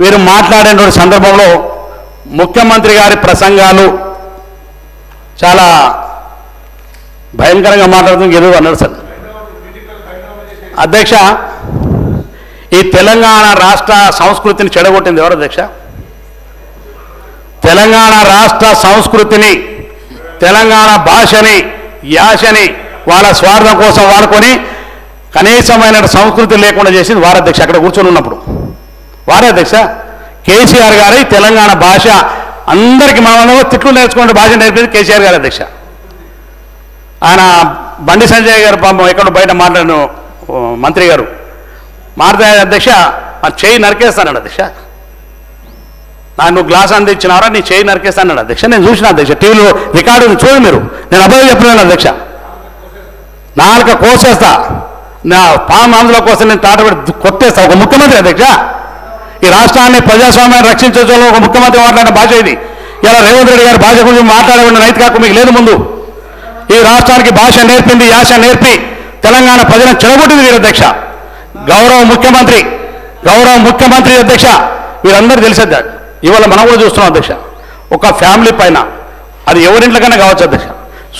వీరు మాట్లాడేటువంటి సందర్భంలో ముఖ్యమంత్రి గారి ప్రసంగాలు చాలా భయంకరంగా మాట్లాడుతూ ఏదో అన్నాడు సార్. అధ్యక్ష, ఈ తెలంగాణ రాష్ట్ర సంస్కృతిని చెడగొట్టింది ఎవరు అధ్యక్ష? తెలంగాణ రాష్ట్ర సంస్కృతిని, తెలంగాణ భాషని, యాసని వాళ్ళ స్వార్థం కోసం వాడుకొని కనీసమైన సంస్కృతి లేకుండా చేసింది వారు అధ్యక్ష. అక్కడ కూర్చొని ఉన్నప్పుడు వారే అధ్యక్ష. కేసీఆర్ గారి తెలంగాణ భాష అందరికీ మనం తిట్లు నేర్చుకునే భాష నేర్పింది కేసీఆర్ గారు అధ్యక్ష. ఆయన బండి సంజయ్ గారు పాపం ఎక్కడ బయట మాట్లాడిన మంత్రి గారు మాట్లాడే అధ్యక్ష, చేయి నరికేస్తానండి అధ్యక్ష. నువ్వు గ్లాస్ అందించినారా, నీ చేయి నరికేస్తానన్నాడు అధ్యక్ష. నేను చూసిన అధ్యక్ష, టీవీలో రికార్డు చూడండి మీరు. నేను అబ్బాయి చెప్పలేను అధ్యక్ష, నాలుక కోసేస్తా, నా పాము అందులో కోసం నేను తాటబడి కొట్టేస్తా. ఒక ముఖ్యమంత్రి అధ్యక్ష, ఈ రాష్ట్రాన్ని ప్రజాస్వామ్యాన్ని రక్షించడంలో ఒక ముఖ్యమంత్రి మాట్లాడిన భాష ఇది. ఇలా రేవంత్ రెడ్డి గారి భాష గురించి మాట్లాడకుండా నైతిక హక్కు మీకు లేదు. ముందు ఈ రాష్ట్రానికి భాష నేర్పింది, యాస నేర్పి తెలంగాణ ప్రజలను చెడగొట్టింది వీరు అధ్యక్ష. గౌరవ ముఖ్యమంత్రి అధ్యక్ష, వీరందరూ తెలిసేద్దా. ఇవాళ మనం కూడా చూస్తున్నాం అధ్యక్ష, ఒక ఫ్యామిలీ పైన, అది ఎవరింట్లోకైనా కావచ్చు అధ్యక్ష,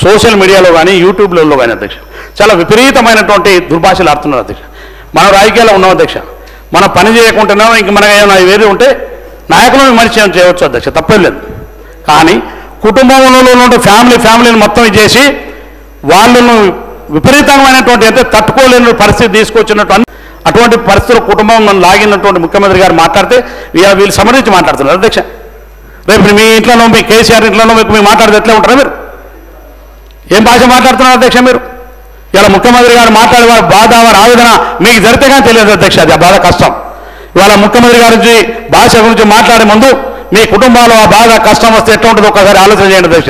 సోషల్ మీడియాలో కానీ యూట్యూబ్లలో కానీ అధ్యక్ష, చాలా విపరీతమైనటువంటి దుర్భాషలు ఆడుతున్నారు అధ్యక్ష. మనం రాజకీయాల్లో ఉన్నాం అధ్యక్ష, మనం పని చేయకుంటున్నాం, ఇంక మనకి ఏమైనా వేరే ఉంటే నాయకులను విమర్శ చేయవచ్చు అధ్యక్ష, తప్పేం లేదు. కానీ కుటుంబంలో ఉన్న ఫ్యామిలీని మొత్తం చేసి వాళ్ళను విపరీతమైనటువంటి అంటే తట్టుకోలేని పరిస్థితి తీసుకొచ్చినట్టు అటువంటి పరిస్థితులు కుటుంబం లాగినటువంటి ముఖ్యమంత్రి గారు మాట్లాడితే వీళ్ళు సంబంధించి మాట్లాడుతున్నారు అధ్యక్ష. రేపు మీ ఇంట్లోనో, మీ కేసీఆర్ ఇంట్లోనో మీకు మాట్లాడితే ఎట్లా ఉంటారా మీరు? ఏం భాష మాట్లాడుతున్నారు అధ్యక్ష మీరు? ఇలా ముఖ్యమంత్రి గారు మాట్లాడే వారి బాధ, వారి ఆవేదన మీకు జరిగితే కానీ తెలియదు అధ్యక్ష. అది ఆ బాధ కష్టం. ఇవాళ ముఖ్యమంత్రి గారి గురించి భాష గురించి మాట్లాడే ముందు మీ కుటుంబాలు ఆ బాధ కష్టం వస్తే ఎట్లా ఉంటుందో ఒకసారి ఆలోచన చేయండి అధ్యక్ష.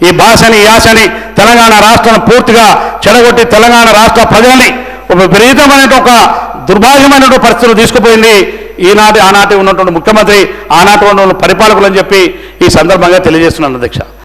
ఈ భాషని, యాసని తెలంగాణ రాష్ట్రాన్ని పూర్తిగా చెడగొట్టి తెలంగాణ రాష్ట్ర ప్రజల్ని ఒక విపరీతమైన ఒక దుర్భాగ్యమైనటువంటి పరిస్థితులు తీసుకుపోయింది ఆనాటి ఉన్నటువంటి ముఖ్యమంత్రి, ఆనాటి ఉన్న పరిపాలకులు అని చెప్పి ఈ సందర్భంగా తెలియజేస్తున్నాను అధ్యక్ష.